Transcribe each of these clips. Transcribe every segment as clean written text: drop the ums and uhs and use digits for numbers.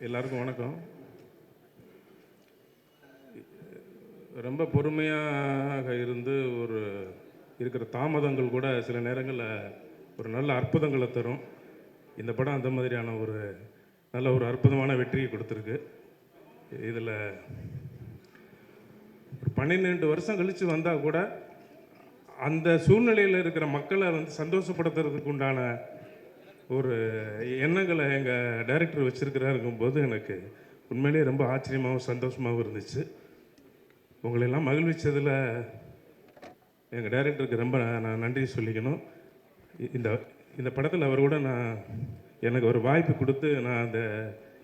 எல்லாருக்கும் வணக்கம். ரொம்ப பொறுமையாக இருந்து இருக்கிற தாமதங்கள் கூட சில நேரங்களில் ஒரு நல்ல அற்புதங்களை தரும். இந்த படம் அந்த மாதிரியான நல்ல ஒரு அற்புதமான வெற்றியை கொடுத்துருக்கு. இதில் ஒரு 12 வருஷம் கழித்து வந்தால் கூட அந்த சூழ்நிலையில் இருக்கிற மக்களை சந்தோஷப்படுத்துறதுக்கு உண்டான ஒரு எண்ணங்களை எங்கள் டைரக்டர் வச்சுருக்கிறாருங்கும்போது எனக்கு உண்மையிலேயே ரொம்ப ஆச்சரியமாகவும் சந்தோஷமாகவும் இருந்துச்சு. உங்களெல்லாம் மகிழ்விச்சதில் எங்கள் டைரக்டருக்கு ரொம்ப நான் நன்றி சொல்லிக்கணும். இந்த படத்தில் அவர் கூட எனக்கு ஒரு வாய்ப்பு கொடுத்து நான்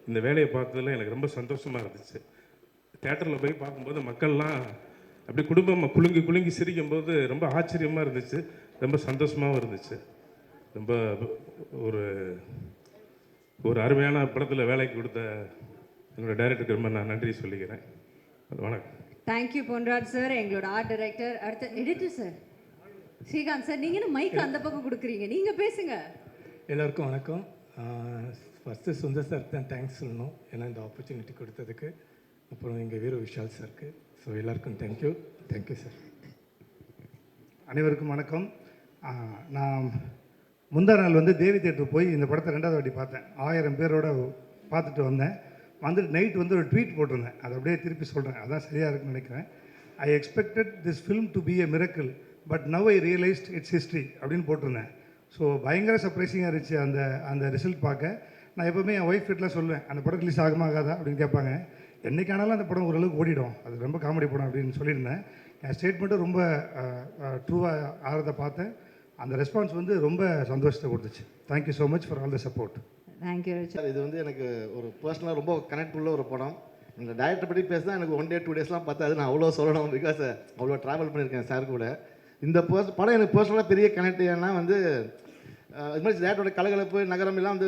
இந்த வேலையை பார்த்ததில் எனக்கு ரொம்ப சந்தோஷமாக இருந்துச்சு. தியேட்டரில் போய் பார்க்கும்போது மக்கள்லாம் அப்படி குடும்பமாக குலுங்கி சிரிக்கும்போது ரொம்ப ஆச்சரியமாக இருந்துச்சு, ரொம்ப சந்தோஷமாகவும் இருந்துச்சு. ரொம்ப ஒரு அருமையான படத்தில் வேலைக்கு கொடுத்த எங்களோட டைரக்டருக்கு ரொம்ப நான் நன்றி சொல்லிக்கிறேன். வணக்கம். தேங்க்யூ பொன்ராஜ் சார், எங்களோட ஆர்ட் டைரக்டர். அடுத்த எடிட்டர் சார் ஸ்ரீகாந்த் சார், நீங்கள் என்ன மைக் அந்த பக்கம் கொடுக்குறீங்க, நீங்கள் பேசுங்க. எல்லாருக்கும் வணக்கம். ஃபஸ்ட்டு சுந்தர் சார் தான் தேங்க்ஸ் சொல்லணும், ஏன்னா இந்த ஆப்பர்ச்சுனிட்டி கொடுத்ததுக்கு. அப்புறம் எங்கள் வீர விஷால் சாருக்கு. ஸோ எல்லாருக்கும் தேங்க்யூ சார். அனைவருக்கும் வணக்கம். நான் முந்தா நாள் தேவி தேட்டர் போய் இந்த படத்தை 2வது வாட்டி பார்த்தேன். 1000 பேரோட பார்த்துட்டு வந்தேன். வந்துட்டு நைட் ஒரு ட்வீட் போட்டிருந்தேன், அதை அப்படியே திருப்பி சொல்கிறேன், அதான் சரியாக இருக்குன்னு நினைக்கிறேன். I expected this film to be a miracle but now I realised it's history அப்படின்னு போட்டிருந்தேன். ஸோ பயங்கர சர்ப்ரைசிங்காக இருந்துச்சு அந்த ரிசல்ட் பார்க்க. நான் எப்போவுமே என் ஒய்ஃப் கிட்டலாம் சொல்லுவேன், அந்த படம் ரிலீஸ் ஆகாதா அப்படின்னு கேட்பாங்க. என்றைக்கானாலும் அந்த படம் ஓரளவுக்கு ஓடிடும், அது ரொம்ப காமெடி படம் அப்படின்னு சொல்லியிருந்தேன். என் ஸ்டேட்மெண்ட்டும் ரொம்ப ட்ரூவாக ஆகிறத பார்த்தேன். அந்த ரெஸ்பான்ஸ் ரொம்ப சந்தோஷத்தை கொடுத்துச்சு. Thank you so much for all the support. Thank you sir. இது எனக்கு ஒரு பர்சனலாக ரொம்ப கனெக்ட் உள்ள ஒரு படம். இந்த டைரக்டர் பற்றி பேசினா எனக்கு 1 day 2 daysலாம் பார்த்தாது, நான் அவ்வளோ சொல்லணும். பிகாஸ் அவ்வளோ ட்ராவல் பண்ணியிருக்கேன் சார் கூட. இந்த படம் எனக்கு பர்சனலாக பெரிய கனெக்ட். ஏன்னா இது மாதிரி டேரக்டரோட கலகலப்பு நகரம் எல்லாம்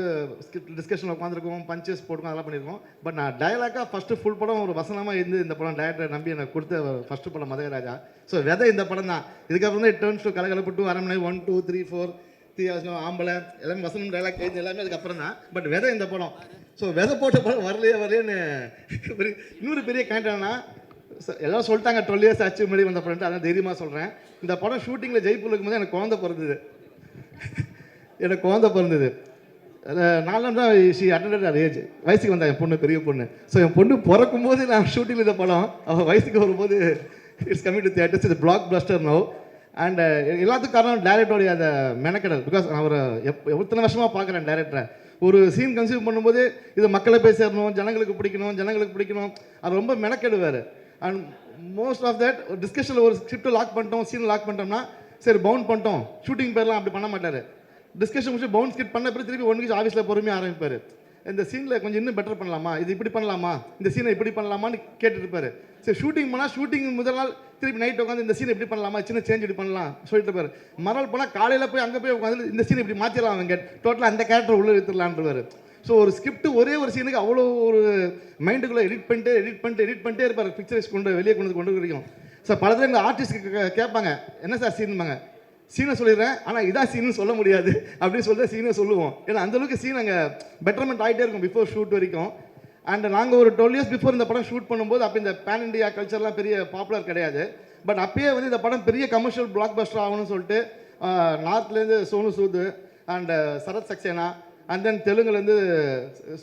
டிஸ்கஷனில் உட்காந்துருக்கோம், பஞ்சஸ் போட்டுக்கோம், அதெல்லாம் பண்ணியிருக்கோம். பட் நான் டயலாக்காக ஃபஸ்ட்டு ஃபுல் படம் ஒரு வசனமாக இருந்து இந்த படம் டேரக்டர் நம்பி எனக்கு கொடுத்த ஃபஸ்ட்டு படம் மதகராஜா. ஸோ விதை இந்த படம் தான். இதுக்கப்புறம் தான் டேர்ன்ஸ் டு கலகலப்பு 2 அரண்மனை 1 2 3 4 3 ஆம்பளை எல்லாமே வசனம் டைலாக் எழுதி எல்லாமே அதுக்கப்புறம் தான். பட் விதை இந்த படம். ஸோ விதை போட்ட படம் வரலையேன்னு இன்னொரு பெரிய கனெக்ட். என்னன்னா எல்லாம் சொல்லிட்டாங்க 12 years ஆச்சு முன்னாடி வந்த படம், அதான் தைரியமாக சொல்கிறேன். இந்த படம் ஷூட்டிங்கில் ஜெய்ப்பூர் இருக்கும்போது எனக்கு குழந்தை பிறந்தது. 4 தான் ஷி அட்டெண்டட் அட் ஏஜ். வயசுக்கு வந்தா என் பொண்ணு, பெரிய பொண்ணு. ஸோ என் பொண்ணு பிறக்கும் போது நான் ஷூட்டிங்கில் இந்த படம், அவள் வயசுக்கு வரும்போது இட்ஸ் கமிங் டு தியேட்டர்ஸ். இது பிளாக் பஸ்டர் நோ. அண்ட் எல்லாத்துக்கும் காரணம் டேரக்டருடைய அந்த மெனக்கடல். பிகாஸ் நான் ஒரு எத்தனை வருஷமாக பார்க்குறேன் டேரக்டரை. ஒரு சீன் கன்சியூவ் பண்ணும்போது இது மக்களை போய் சேரணும், ஜனங்களுக்கு பிடிக்கணும், அது ரொம்ப மெனக்கெடுவார். அண்ட் மோஸ்ட் ஆஃப் தட் டிஸ்கஷனில் ஒரு ஸ்கிரிப்ட் லாக் பண்ணிட்டோம், சீன் லாக் பண்ணிட்டோம்னா சரி பவுண்ட் பண்ணிட்டோம், ஷூட்டிங் பேர்லாம் அப்படி பண்ண மாட்டார். டிஸ்கஷன் முடிச்சு பவுண்ட் ஸ்கிரிப்ட் பண்ண பிறகு திருப்பி 1 week ஆஃபீஸில் பொறுமையாக ஆரம்பிப்பார். இந்த சீனில் கொஞ்சம் இன்னும் பெட்டர் பண்ணலாமா, இது இப்படி பண்ணலாமா, இந்த சீனை இப்படி பண்ணலாமான்னு கேட்டுருப்பாரு. சரி ஷூட்டிங் போனால் ஷூட்டிங் முதல் நாள் திருப்பி நைட் உட்காந்து இந்த சீனை இப்படி பண்ணலாமா, சின்ன சேஞ்ச் இப்படி பண்ணலாம் சொல்லிட்டு இருப்பாரு. மறுநாள் போனால் காலையில் போய் அங்கே போய் உட்காந்து இந்த சீனை இப்படி மாற்றிடலாம், அவங்க டோட்டலாக அந்த கேரக்டர் உள்ளே எடுத்துடலான்ருவார். ஸோ ஒரு ஸ்கிரிப்ட் ஒரே ஒரு சீனுக்கு அவ்வளோ ஒரு மைண்டுக்குள்ளே எடிட் பண்ணிட்டே இருப்பார். பிக்சரைஸ் வெளியே கொண்டு வரைக்கும். சார் பலத்தில் எங்கள் ஆர்டிஸ்ட்க்கு கேட்பாங்க, என்ன சார் சீனுமாங்க, சீனை சொல்லிடுறேன் ஆனால் இதான் சீனு சொல்ல முடியாது அப்படின்னு சொல்லிட்டு சீனை சொல்லுவோம். ஏன்னா அந்தளவுக்கு சீன் அங்கே பெட்டர்மெண்ட் ஆகிட்டே இருக்கும் பிஃபோர் ஷூட் வரைக்கும். அண்ட் நாங்கள் ஒரு 12 years பிஃபோர் இந்த படம் ஷூட் பண்ணும்போது அப்போ இந்த பேன் இண்டியா கல்ச்சர்லாம் பெரிய பாப்புலர் கிடையாது. பட் அப்பயே இந்த படம் பெரிய கமர்ஷியல் பிளாக் பஸ்டர் ஆகணும்னு சொல்லிட்டு நார்த்லேருந்து Sonu Sood and Sarath Saxena, and then தெலுங்குலேருந்து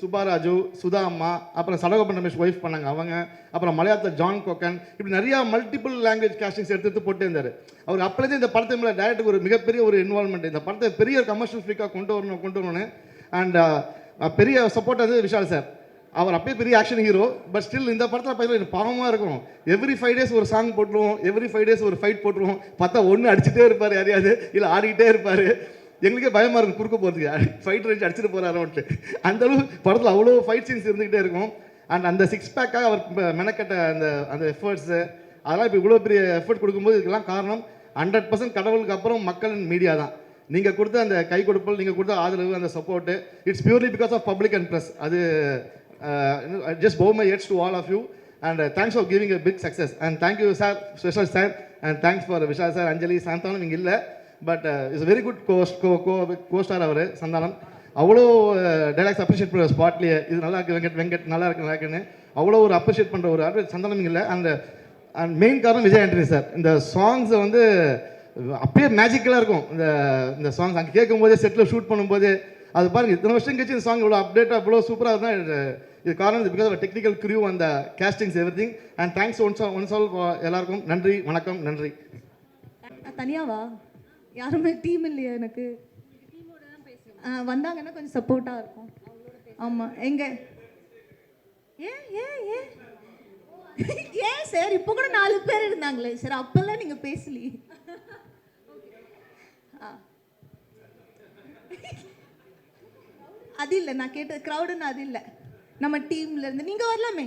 சுப்பாராஜு, சுதா அம்மா, அப்புறம் சடகோபன் ரமேஷ் ஒய்ஃப் பண்ணாங்க அவங்க, அப்புறம் மலையாளத்தில் ஜான் கோக்கன், இப்படி நிறையா மல்டிபிள் லாங்குவேஜ் காஸ்டிங்ஸ் எடுத்து போட்டு இருந்தார். அவர் அப்போலேருந்து இந்த படத்தை மேலே டேரக்டருக்கு ஒரு மிகப்பெரிய ஒரு இன்வால்மெண்ட், இந்த படத்தை பெரிய கமர்ஷியல் ஃப்ரீக்காக கொண்டு வரணும்னு. அண்ட் பெரிய சப்போர்ட் விஷால் சார். அவர் அப்பயே பெரிய ஆக்ஷன் ஹீரோ. பட் ஸ்டில் இந்த படத்தில் பார்த்தீங்கன்னா பாவமாக இருக்கும். எவ்ரி 5 days ஒரு சாங் போட்டுருவோம், எவ்ரி 5 days ஒரு ஃபைட் போட்டுருவோம். பார்த்தா ஒன்று அடிச்சுட்டே இருப்பார், யாரையாவது இல்லை ஆடிக்கிட்டே இருப்பார். எங்களுக்கே பயமாக இருக்கும் குறுக்க போகிறதுக்கு, ஃபைட் ரேஞ்ச் அடிச்சுட்டு போகிறாரோன்ட்டு. அந்தளவு படத்தில் அவ்வளோ ஃபைட் சீன்ஸ் இருந்துக்கிட்டே இருக்கும். அண்ட் அந்த 6 பேக்காக அவர் மெனக்கட்ட அந்த எஃபர்ட்ஸு அதெல்லாம் இப்போ இவ்வளோ பெரிய எஃபர்ட் கொடுக்கும்போது இதுக்கெல்லாம் காரணம் 100% கடவுளுக்கு அப்புறம் மக்களின் மீடியா தான். நீங்கள் கொடுத்த அந்த கை கொடுப்பல், நீங்கள் கொடுத்த ஆதரவு, அந்த support, it's purely because of public and press. அது just bow my heads to all of you and thanks for giving a big success and thank you sir, special sir, and thanks for Vishal sir, Anjali, Santhanam இங்க இல்லை. But it's very good co-star அவர் சந்தானம். அவ்வளோ dialogues appreciate பண்ணுற ஸ்பாட்லேயே இது நல்லா இருக்கு வெங்கட் நல்லா இருக்குன்னு அவ்வளோ ஒரு அப்ரிஷியேட் பண்ணுற ஒரு ஆர்டிஸ்ட் சந்தானம் இல்லை. அந்த மெயின் காரணம் விஜய் ஆண்டனி சார். இந்த சாங்ஸை வந்து அப்பயே மேஜிக்கலாக இருக்கும். இந்த சாங்ஸ் அங்கே கேட்கும்போதே செட்டில் ஷூட் பண்ணும்போது அது பாருங்கள் இத்தனை வருஷம் கழிச்சு இந்த சாங் இவ்வளோ அப்டேட்டாக இவ்வளோ சூப்பராக இருந்தால் இது காரணம் பிகாஸ் ஆஃப் டெக்னிக்கல் க்ரூ அந்த castings every thing. And thanks once all எல்லாருக்கும் நன்றி, வணக்கம், நன்றி. தனியாவா யாருமே டீம் இல்லையா எனக்கு? வந்தாங்கன்னா கொஞ்சம் சப்போர்ட்டாக இருக்கும். ஆமாம் எங்க ஏன் ஏன் ஏன் ஏன் சார் இப்போ கூட 4 பேர் இருந்தாங்களே சார், அப்போல்லாம் நீங்கள் பேசலையே. அது இல்லை நான் கேட்டது க்ரௌடுன்னு அது இல்லை, நம்ம டீம்ல இருந்து நீங்கள் வரலாமே.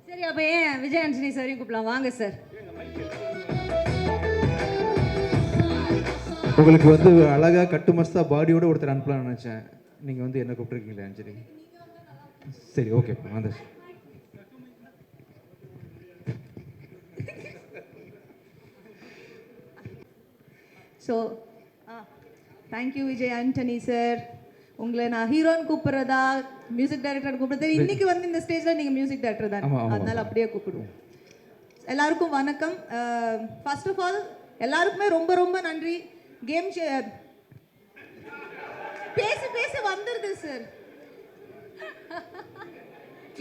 சரி அப்போ ஏன் விஜய் ஆண்டனி சாரையும் கூப்பிடலாம், வாங்க சார். உங்களுக்கு வந்து அழகாக கட்டுமஸ்தா பாடியோட ஒருத்தர் அனுப்பலாம்னு நினச்சேன். நீங்கள் வந்து என்ன கூப்பிட்டுருக்கீங்களே அஞ்சலி. சரி ஓகே வாங்க. So thank you Vijay Antony sir. உங்களை நான் ஹீரோன்னு கூப்பிட்றதா மியூசிக் டைரக்டர் கூப்பிட்றது, இன்னைக்கு வந்து இந்த ஸ்டேஜில் நீங்கள் மியூசிக் டைரக்டர் தான், அதனால அப்படியே கூப்பிடுவோம். எல்லாருக்கும் வணக்கம். ஃபர்ஸ்ட் ஆஃப் ஆல் எல்லாருக்குமே ரொம்ப ரொம்ப நன்றி. கேம் பேச வந்துடுது சார்.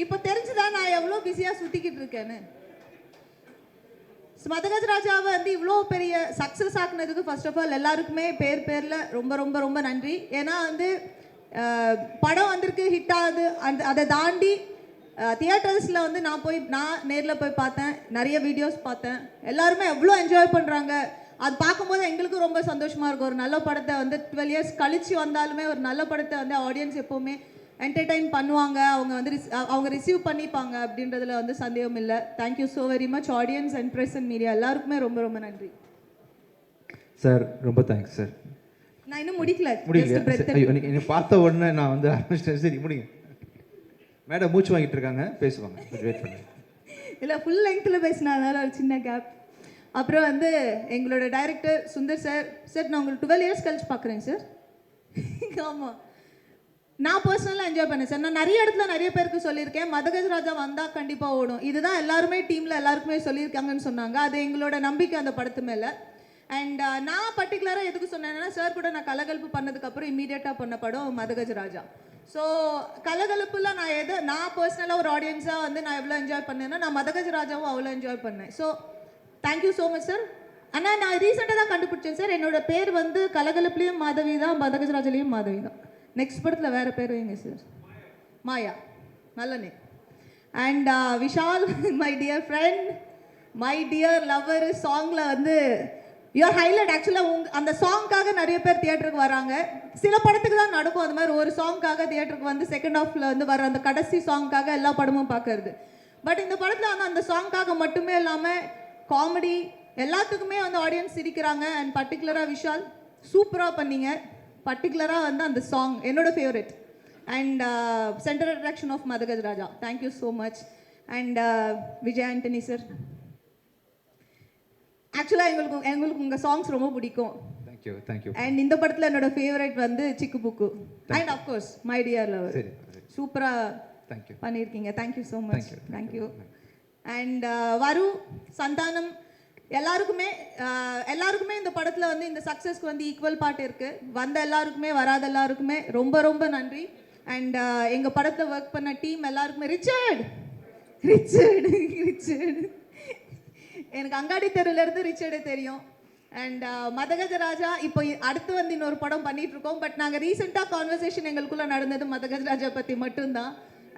இப்போ தெரிஞ்சுதான் நான் எவ்வளோ பிஸியாக சுற்றிக்கிட்டு இருக்கேன்னு. மதகஜ ராஜாவை வந்து இவ்வளோ பெரிய சக்ஸஸ் ஆக்குனதுக்கு ஃபர்ஸ்ட் ஆஃப் ஆல் எல்லாருக்குமே பேரில் ரொம்ப ரொம்ப ரொம்ப நன்றி. ஏன்னா வந்து படம் வந்திருக்கு, ஹிட் ஆகுது, அதை தாண்டி தியேட்டர்ஸில் வந்து நான் நேரில் போய் பார்த்தேன், நிறைய வீடியோஸ் பார்த்தேன், எல்லாருமே எவ்வளோ என்ஜாய் பண்ணுறாங்க. அது பார்க்கும்போது எங்களுக்கும் ரொம்ப சந்தோஷமாக இருக்கும். ஒரு நல்ல படத்தை வந்து 12 இயர்ஸ் கழித்து வந்தாலுமே ஒரு நல்ல படத்தை வந்து ஆடியன்ஸ் எப்போவுமே என்டர்டெயின் பண்ணுவாங்க, அவங்க ரிசீவ் பண்ணிப்பாங்க அப்படின்றதுல வந்து சந்தேகம் இல்லை. Thank you so very much audience and press and media எல்லாருக்குமே ரொம்ப ரொம்ப நன்றி சார். ரொம்ப தேங்க்ஸ் சார். நான் இன்னும் முடியல. நீங்கள் பார்த்த உடனே நான் வந்து ஆரம்பிச்சிட்டேன். சரி முடிங்க மேடம், மூச்சு வாங்கிட்டு இருக்காங்க, பேசுவாங்க, கொஞ்சம் வெயிட் பண்ணுங்க. இல்லை ஃபுல் லெங்க்த்தில் பேசினதுனால ஒரு சின்ன கேப். அப்புறம் வந்து எங்களோட டைரக்டர் சுந்தர் சார். சார் நான் உங்களுக்கு 12 இயர்ஸ் கழிச்சு பார்க்குறேன் சார். ஆமாம் நான் பர்சனலாக என்ஜாய் பண்ணேன் சார். நான் நிறைய இடத்துல நிறைய பேருக்கு சொல்லியிருக்கேன், மதகஜ ராஜா வந்தால் கண்டிப்பாக ஓடும், இதுதான் எல்லாருமே டீமில் எல்லாருக்குமே சொல்லியிருக்காங்கன்னு சொன்னாங்க. அது எங்களோட நம்பிக்கை அந்த படத்து மேலே. அண்ட் நான் பர்டிகுலராக எதுக்கு சொன்னேன்னா, சார் கூட நான் கலகலப்பு பண்ணதுக்கப்புறம் இமீடியட்டாக பண்ண படம் மதகஜ ராஜா. ஸோ கலகலப்புல நான் பர்சனலாக ஒரு ஆடியன்ஸாக வந்து நான் எவ்வளோ என்ஜாய் பண்ணேன்னா, நான் மதகஜ ராஜாவும் அவ்வளோ என்ஜாய் பண்ணேன். So thank you so much sir. ஆனால் நான் ரீசெண்டாக தான் கண்டுபிடிச்சேன் சார், என்னோட பேர் வந்து கலகலப்புலேயும் மாதவி தான், மதகஜ ராஜாலையும் மாதவி தான். நெக்ஸ்ட் படத்தில் வேறு பேர் வைங்க சார், மாயா, நல்ல name. And Vishal my dear friend, my dear lover, சாங்கில் வந்து யுவர் ஹைலைட். ஆக்சுவலாக அந்த சாங்க்காக நிறைய பேர் தியேட்டருக்கு வராங்க. சில படத்துக்கு தான் நடக்கும் அது மாதிரி, ஒரு சாங்க்காக தியேட்டருக்கு வந்து செகண்ட் ஹாஃபில் வந்து வர அந்த கடைசி சாங்க்காக எல்லா படமும் பார்க்கறது. பட் இந்த படத்தில் வந்து அந்த சாங்க்காக மட்டுமே இல்லாமல் காமெடி எல்லாத்துக்குமே வந்து ஆடியன்ஸ் சிரிக்கிறாங்க. அண்ட் பர்டிகுலராக விஷால் சூப்பராக பண்ணீங்க. பர்டிகுலராக வந்து அந்த சாங் என்னோட favourite. And centre attraction of Madhagaja Raja. Thank you so much. And Vijay Antony sir, ஆக்சுவலாக எங்களுக்கு உங்கள் சாங்ஸ் ரொம்ப பிடிக்கும். தேங்க்யூ. அண்ட் இந்த படத்தில் என்னோட ஃபேவரட் வந்து Chikku Bukku and of course my dear lover. சூப்பராக பண்ணியிருக்கீங்க. Thank you so much. Thank you. And Varu, Santhanam எல்லாருக்குமே இந்த படத்தில் வந்து இந்த சக்ஸஸ்க்கு வந்து ஈக்குவல் பார்ட் இருக்குது. வந்த எல்லாருக்குமே வராத எல்லாருக்குமே ரொம்ப ரொம்ப நன்றி. அண்ட் எங்கள் படத்தில் ஒர்க் பண்ண டீம் எல்லாருக்குமே ரிச்சர்டு எனக்கு அங்காடி தெருவிலேருந்து ரிச்சர்டு தெரியும். அண்ட் மதகஜ ராஜா இப்போ அடுத்து வந்து இன்னொரு படம் பண்ணிட்டு இருக்கோம். பட் நாங்கள் ரீசெண்டாக கான்வர்சேஷன் எங்களுக்குள்ளே நடந்தது மதகஜ ராஜா பற்றி மட்டும்தான்.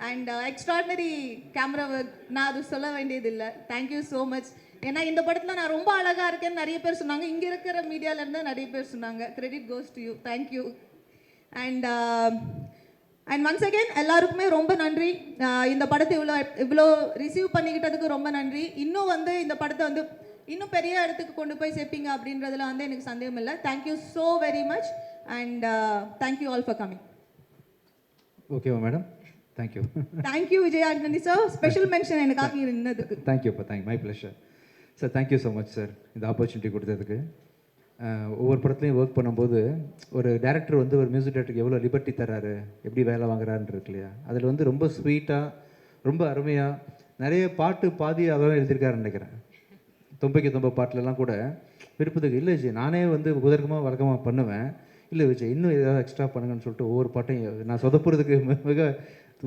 அண்ட் எக்ஸ்ட்ராடினரி கேமரா ஒர்க், நான் அது சொல்ல வேண்டியதில்லை. Thank you so much. ஏன்னா இந்த படத்தில் நான் ரொம்ப அழகாக இருக்கேன்னு நிறைய பேர் சொன்னாங்க, இங்கே இருக்கிற மீடியாவிலேருந்து நிறைய பேர் சொன்னாங்க. Credit goes to you. Thank you. And once again எல்லாருக்குமே ரொம்ப நன்றி. இந்த படத்தை இவ்வளோ ரிசீவ் பண்ணிக்கிட்டதுக்கு ரொம்ப நன்றி. இன்னும் வந்து இந்த படத்தை வந்து இன்னும் பெரிய இடத்துக்கு கொண்டு போய் சேர்ப்பீங்க அப்படின்றதுல வந்து எனக்கு சந்தேகம் இல்லை. Thank you so very much. And thank you all for coming. ஓகேவா madam? Thank you. Thank you Vijay Antony sir. Special mention எனக்காக நின்னதுக்கு. தேங்க்யூப்பா. My pleasure sir. Thank you so much sir இந்த ஆப்பர்ச்சுனிட்டி கொடுத்ததுக்கு. ஒவ்வொரு படத்துலையும் ஒர்க் பண்ணும்போது ஒரு டேரக்டர் வந்து ஒரு மியூசிக் டேரக்டருக்கு எவ்வளோ லிபர்ட்டி தராரு, எப்படி வேலை வாங்குறாருன்னு இருக்கு இல்லையா? அதில் வந்து ரொம்ப ஸ்வீட்டாக, ரொம்ப அருமையாக நிறைய பாட்டு பாதி அவரும் எழுதியிருக்காருன்னு நினைக்கிறேன். தொம்பைக்கு தொம்ப பாட்டிலலாம் கூட விருப்பத்துக்கு இல்லை விஜய், நானே வந்து உதர்க்கமாக வழக்கமாக பண்ணுவேன், இல்லை விஜய் இன்னும் ஏதாவது எக்ஸ்ட்ரா பண்ணுங்கன்னு சொல்லிட்டு ஒவ்வொரு பாட்டையும் நான் சொதப்புறதுக்கு மிக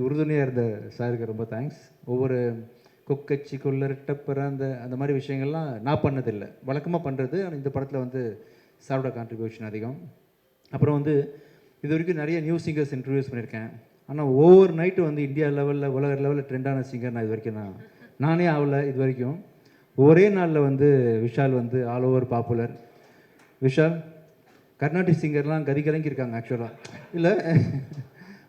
உறுதுணையாக இருந்த சாருக்கு ரொம்ப தேங்க்ஸ். ஒவ்வொரு கொக்கச்சி கொள்ளரட்டப்புற அந்த மாதிரி விஷயங்கள்லாம் நான் பண்ணதில்லை, வழக்கமாக பண்ணுறது. ஆனால் இந்த படத்தில் வந்து சாரோட கான்ட்ரிபியூஷன் அதிகம். அப்புறம் வந்து இது வரைக்கும் நிறைய நியூ சிங்கர்ஸ் இன்ட்ரடியூஸ் பண்ணியிருக்கேன். ஆனால் ஓவர் நைட்டு வந்து இந்தியா லெவலில் உலக லெவலில் ட்ரெண்டான சிங்கர் நான் இது வரைக்கும் நானே ஆகலை. இது வரைக்கும் ஒரே நாளில் வந்து விஷால் வந்து all over popular. Vishal Carnatic சிங்கர்லாம் கலங்கியிருக்காங்க ஆக்சுவலாக. இல்லை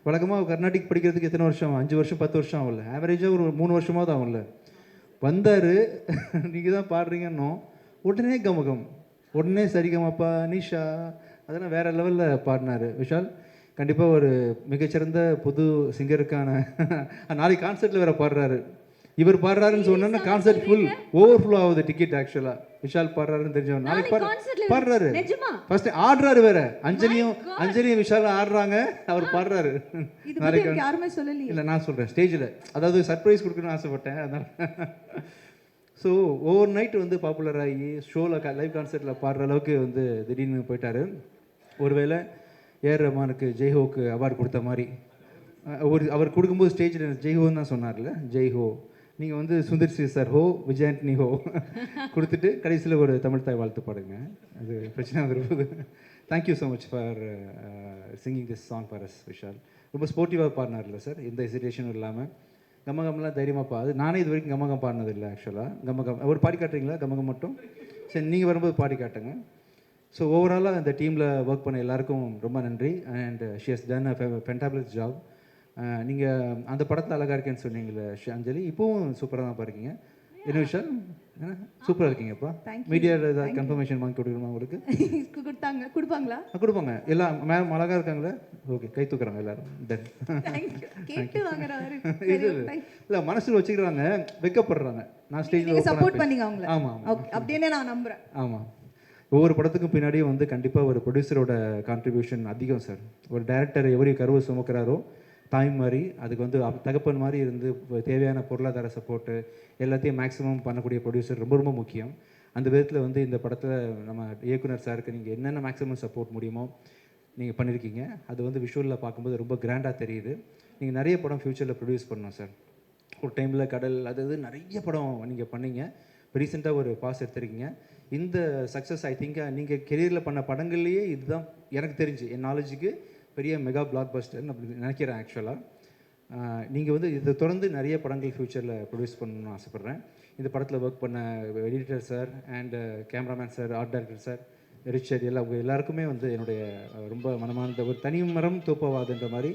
வழக்கமாக கர்நாடிக் படிக்கிறதுக்கு எத்தனை வருஷம், 5 வருஷம் 10 வருஷம் ஆகல, ஆவரேஜாக ஒரு 3 வருஷமாவது ஆகும்ல. வந்தார், நீங்கள் தான் பாடுறீங்கன்னோ உடனே கமகம், உடனே சரிகமப்பா நிஷா அதெல்லாம் வேறு லெவலில் பாடினார் விஷால். கண்டிப்பாக ஒரு மிகச்சிறந்த புது சிங்கருக்கான நாளைக்கு கான்சர்ட்டில் வேறு பாடுறாரு. இவர் பாடுறாருன்னு சொன்னா கான்சர்ட் ஃபுல் ஓவர்ஃப்ளோ ஆகுது டிக்கெட். ஆக்சுவலாக விஷால் பாடுறாருன்னு தெரிஞ்சவன் நாளைக்கு பாடுறாரு, ஃபர்ஸ்ட் ஆடுறாரு வேற. அஞ்சலியும் விஷாலும் ஆடுறாங்க, அவர் பாடுறாரு நாளைக்கு. யாருமே சொல்லலையே. இல்லை நான் சொல்கிறேன் ஸ்டேஜில், அதாவது சர்ப்ரைஸ் கொடுக்கணும்னு ஆசைப்பட்டேன் அதனால். ஸோ ஓவர் நைட் வந்து பாப்புலர் ஆகி ஷோவில் லைவ் கான்சர்ட்டில் பாடுற அளவுக்கு வந்து திடீர்னு போயிட்டார். ஒருவேளை ஏஆர் ரஹ்மானுக்கு ஜெய்ஹோக்கு அவார்டு கொடுத்த மாதிரி அவர் கொடுக்கும்போது ஸ்டேஜில் ஜெய்ஹோன்னு தான் சொன்னார்ல, ஜெய்ஹோ நீங்கள் வந்து சுந்தர் சி சார் ஹோ, விஜய் ஆண்டனி ஹோ கொடுத்துட்டு கடைசியில் ஒரு தமிழ் தாய் வாழ்த்து பாடுங்க, அது பிரச்சனை வந்துருக்குது. Thank you so much for singing this song for us Vishal. ரொம்ப ஸ்போர்ட்டிவாக பாடினார்ல சார், எந்த ஹெசிடேஷனும் இல்லாமல். கமகம்லாம் தைரியமாக பாடு, நானே இது வரைக்கும் கமகம் பாடினதில்லை ஆக்சுவலாக. கமகம் ஒரு பாடி காட்டுறீங்களா? கமகம் மட்டும் சரி, நீங்கள் வரும்போது பாடி காட்டுங்க. ஸோ ஓவராலாக அந்த டீமில் ஒர்க் பண்ண எல்லாருக்கும் ரொம்ப நன்றி. And she has done a ஃபென்டாபிளஸ் job. நீங்கள் அந்த படத்தில் அழகாக இருக்கேன்னு சொன்னீங்களே அஞ்சலி, இப்போவும் சூப்பராக தான் பாருக்கீங்க. என்ன விஷயம் சூப்பராக இருக்கீங்கப்பா. மீடியாவில் ஏதாவது கன்ஃபர்மேஷன் வாங்கி கொடுக்கணுமா உங்களுக்கு? கொடுப்பாங்களா? கொடுப்பாங்க. எல்லாம் மேம் அழகாக இருக்காங்களே, ஓகே கை தூக்குறாங்க எல்லாரும். டன் இல்லை மனசில் வச்சுக்கிறாங்க, வெக்கப்படுறாங்க. நான் ஸ்டேஜில் சப்போர்ட் பண்ணீங்க அவங்கள. ஆமாம் அப்படின்னு நான் நம்புகிறேன். ஆமாம், ஒவ்வொரு படத்துக்கும் பின்னாடியும் வந்து கண்டிப்பாக ஒரு ப்ரொடியூசரோட கான்ட்ரிபியூஷன் அதிகம் சார். ஒரு டைரக்டர் எவரி கருவை சுமக்கிறாரோ தாய் மாதிரி, அதுக்கு வந்து தகப்பன் மாதிரி இருந்து தேவையான பொருளாதார சப்போர்ட்டு எல்லாத்தையும் மேக்ஸிமம் பண்ணக்கூடிய ப்ரொடியூசர் ரொம்ப ரொம்ப முக்கியம். அந்த விதத்தில் வந்து இந்த படத்தில் நம்ம இயக்குனர் சாருக்கு நீங்கள் என்னென்ன மேக்ஸிமம் சப்போர்ட் முடியுமோ நீங்கள் பண்ணியிருக்கீங்க. அது வந்து விஷுவலில் பார்க்கும்போது ரொம்ப கிராண்டாக தெரியுது. நீங்கள் நிறைய படம் ஃப்யூச்சரில் ப்ரொடியூஸ் பண்ணணும் சார். ஒரு டைமில் கடல் அது நிறைய படம் நீங்கள் பண்ணீங்க. ரீசெண்டாக ஒரு பாஸ் எடுத்திருக்கீங்க. இந்த சக்ஸஸ் ஐ திங்க் நீங்கள் கெரியரில் பண்ண படங்கள்லேயே இதுதான் எனக்கு தெரிஞ்சு, என் நாலேஜுக்கு பெரிய மெகா பிளாக் பஸ்டர்னு அப்படி நினைக்கிறேன் ஆக்சுவலாக. நீங்கள் வந்து இதை தொடர்ந்து நிறைய படங்கள் ஃப்யூச்சரில் ப்ரொடியூஸ் பண்ணணும்னு ஆசைப்பட்றேன். இந்த படத்தில் ஒர்க் பண்ண editor sir and cameraman sir, art director sir, Richard உங்கள் எல்லாருக்குமே வந்து என்னுடைய ரொம்ப மனமார்ந்த ஒரு தனி மரம் தோப்பவாதுன்ற மாதிரி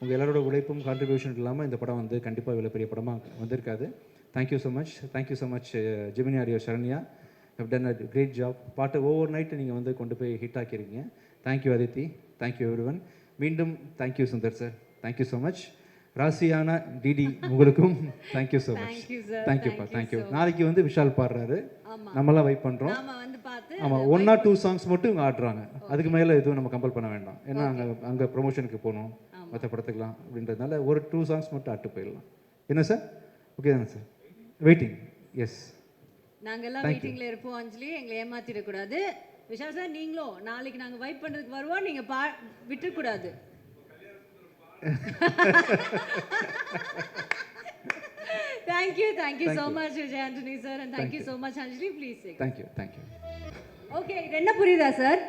உங்கள் எல்லாரோட உழைப்பும் கான்ட்ரிபியூஷன் இல்லாமல் இந்த படம் வந்து கண்டிப்பாக இவ்வளோ பெரிய படமாக வந்திருக்காது. Thank you so much. Thank you so much Gemini audio Saranya, have done a great job. பாட்டு ஓவர் நைட்டு நீங்கள் வந்து கொண்டு போய் ஹிட் ஆக்கியிருக்கீங்க. Thank you Aditi, thank you everyone. மீண்டும் thank you Sundar sir, thank you so much. ராசியான டிடி உங்களுக்கும் தேங்க்யூ ஸோ மச். தேங்க்யூப்பா, தேங்க்யூ. நாளைக்கு வந்து விஷால் பாடுறாரு, நம்மளாம் வெயிட் பண்ணுறோம். ஆமாம், 1 or 2 சாங்ஸ் மட்டும் இவங்க ஆடுறாங்க, அதுக்கு மேலே எதுவும் நம்ம கம்பல் பண்ண வேண்டாம். ஏன்னா அங்கே ப்ரொமோஷனுக்கு போகணும், மற்ற படத்துக்கலாம் அப்படின்றதுனால ஒரு 2 சாங்ஸ் மட்டும் ஆட்டு போயிடலாம். என்ன சார், ஓகே தானே சார்? வெயிட்டிங். எஸ், நாங்கெல்லாம் வெயிட்டிங்ல இருப்போம் அஞ்சலி, எங்களை ஏமாத்திடக்கூடாது. விஷால் சார் நீங்களும் நாளைக்கு நாங்கள் வெயிட் பண்ணுறதுக்கு வருவோம், நீங்கள் விட்டுக்கூடாது. Thank you so much Vijay Antony sir, and thank you so much Anjali. Please say thank you. Okay, இது என்ன புரியுதா சார்?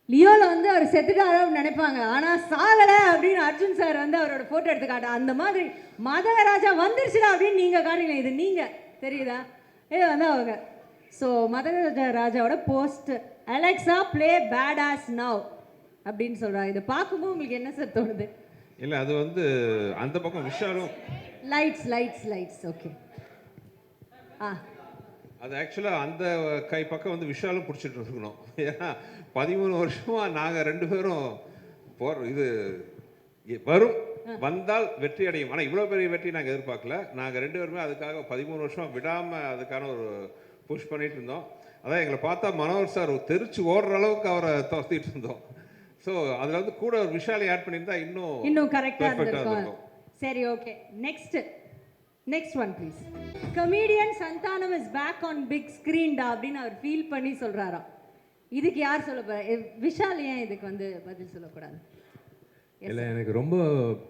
லியோல வந்து அவர் செத்துட்டாருன்னு நினைப்பாங்க, ஆனா சாகல அப்படின்னு அர்ஜுன் சார் வந்து அவரோட போட்டோ எடுத்து காட்ட, அந்த மாதிரி மதகராஜா வந்துருச்சுடா அப்படின்னு நீங்க காட்டுங்க. இது நீங்க தெரியுதா? இது வந்து அவங்க. ஸோ மதகராஜாவோட post, Alexa play bad as now அப்படின்னு சொல்கிறாங்க. இதை பார்க்கும்போது உங்களுக்கு என்ன சார் தோணுது? இல்லை, அது வந்து அந்த பக்கம் விஷாலும் லைட்ஸ் ஓகே. அது ஆக்சுவலாக அந்த கை பக்கம் வந்து விஷாலும் பிடிச்சிட்டு இருக்கணும். ஏன்னா 13 வருஷமாக நாங்கள் 2 பேரும் இது வரும் வந்தால் வெற்றி அடையும். ஆனால் இவ்வளோ பெரிய வெற்றி நாங்கள் எதிர்பார்க்கல. நாங்கள் 2 பேருமே அதுக்காக 13 வருஷமாக விடாமல் அதுக்கான ஒரு புஷ் பண்ணிட்டு இருந்தோம். அதான் எங்களை பார்த்தா மனோகர் சார் தெரிச்சு ஓடுற அளவுக்கு அவரை துரத்திட்டு இருந்தோம். ஸோ அதில் வந்து கூட ஒரு விஷாலை ஆட் பண்ணியிருந்தா இன்னும் கரெக்டாக perfect-ஆ இருந்திருக்கும். சரி, okay. Next one please. Comedian Santhanam is back on big ஸ்க்ரீன்டா அப்படின்னு அவர் ஃபீல் பண்ணி சொல்றாராம். இதுக்கு யார் சொல்ல போறா? விஷால் ஏன் இதுக்கு வந்து பதில் சொல்லக்கூடாது? இல்லை, எனக்கு ரொம்ப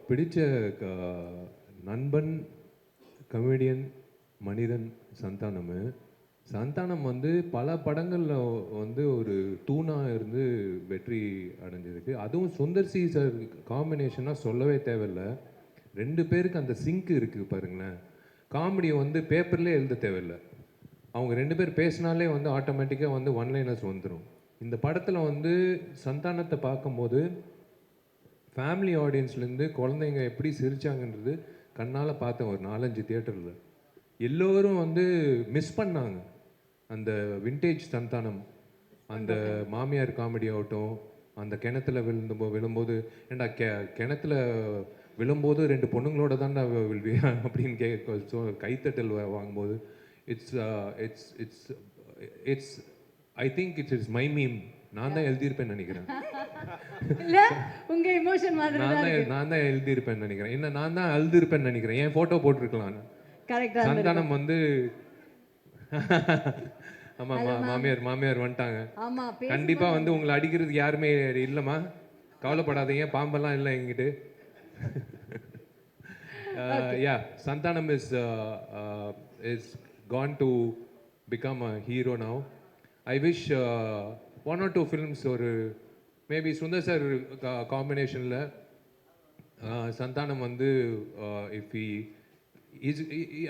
பிடிச்ச நண்பன் கமெடியன் மனிதன் சந்தானம் வந்து பல படங்களில் வந்து ஒரு தூணாக இருந்து வெற்றி அடைஞ்சிருக்கு. அதுவும் சுந்தர் சி சார் காம்பினேஷனாக சொல்லவே தேவையில்லை. 2 பேருக்கு அந்த சிங்க் இருக்குது பாருங்களேன். காமெடியை வந்து பேப்பர்லேயே எழுத தேவையில்லை. அவங்க 2 பேர் பேசினாலே வந்து ஆட்டோமேட்டிக்காக வந்து ஒன்லைனர்ஸ் வந்துடும். இந்த படத்தில் வந்து சந்தானத்தை பார்க்கும்போது ஃபேமிலி ஆடியன்ஸ்லேருந்து குழந்தைங்க எப்படி சிரிச்சாங்கன்றது கண்ணால் பார்த்தேன். ஒரு 4-5 தியேட்டரில் எல்லோரும் வந்து மிஸ் பண்ணாங்க அந்த விண்டேஜ் சந்தானம். அந்த மாமியார் காமெடி ஆகட்டும், அந்த கிணத்துல விழும்போது ஏண்டா கிணத்துல விழும்போது 2 பொண்ணுங்களோட தான்டா விழுவியா அப்படின்னு கைத்தட்டல் வாங்கும்போது it's I think it's my meme. நான் தான் எழுதியிருப்பேன்னு நினைக்கிறேன். இல்ல உங்க எமோஷன் மாதிரி நான் தான் எழுதியிருப்பேன்னு நினைக்கிறேன். என்ன நான் தான் எழுதியிருப்பேன்னு நினைக்கிறேன். என் ஃபோட்டோ போட்டிருக்கலாம். கரெக்டா சந்தானம் வந்து ஆமா மாமியார் வந்துட்டாங்க. ஆமா, கண்டிப்பா வந்து உங்களை அடிக்கிறதுக்கு யாருமே இல்லைம்மா, கவலைப்படாதீங்க, பாம்பெல்லாம் இல்லை என்கிட்ட. Yeah, Santanam is gone to become a hero now. I wish 1 or 2 films or maybe Sundar sir combinationல Santhanam வந்து if he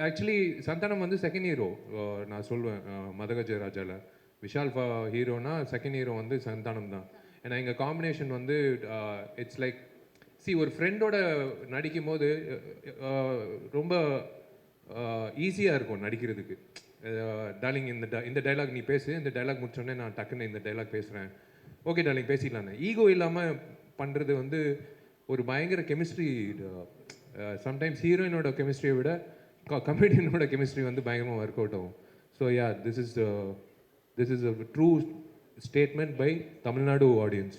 ஆக்சுவலி சந்தானம் வந்து செகண்ட் ஹீரோ நான் சொல்லுவேன். மதகஜராஜாவில் விஷால் ஹீரோனா செகண்ட் ஹீரோ வந்து சந்தானம் தான். ஏன்னா எங்கள் காம்பினேஷன் வந்து இட்ஸ் லைக் ஒரு ஃப்ரெண்டோட நடிக்கும் போது ரொம்ப ஈஸியாக இருக்கும் நடிக்கிறதுக்கு. டார்லிங் இந்த டைலாக் நீ பேசு, இந்த டைலாக் முடிச்சோடனே நான் டக்குன்னு இந்த டைலாக் பேசுகிறேன், ஓகே டார்லிங் பேசிடலான்னு. ஈகோ இல்லாமல் பண்ணுறது வந்து ஒரு பயங்கர கெமிஸ்ட்ரி. சம்டைம்ஸ் ஹீரோயினோட கெமிஸ்ட்ரியை விட கமெடியனோட கெமிஸ்ட்ரி வந்து பயங்கரமாக ஒர்க் அவுட் ஆகும். So yeah, this is a true statement by Tamil Nadu audience.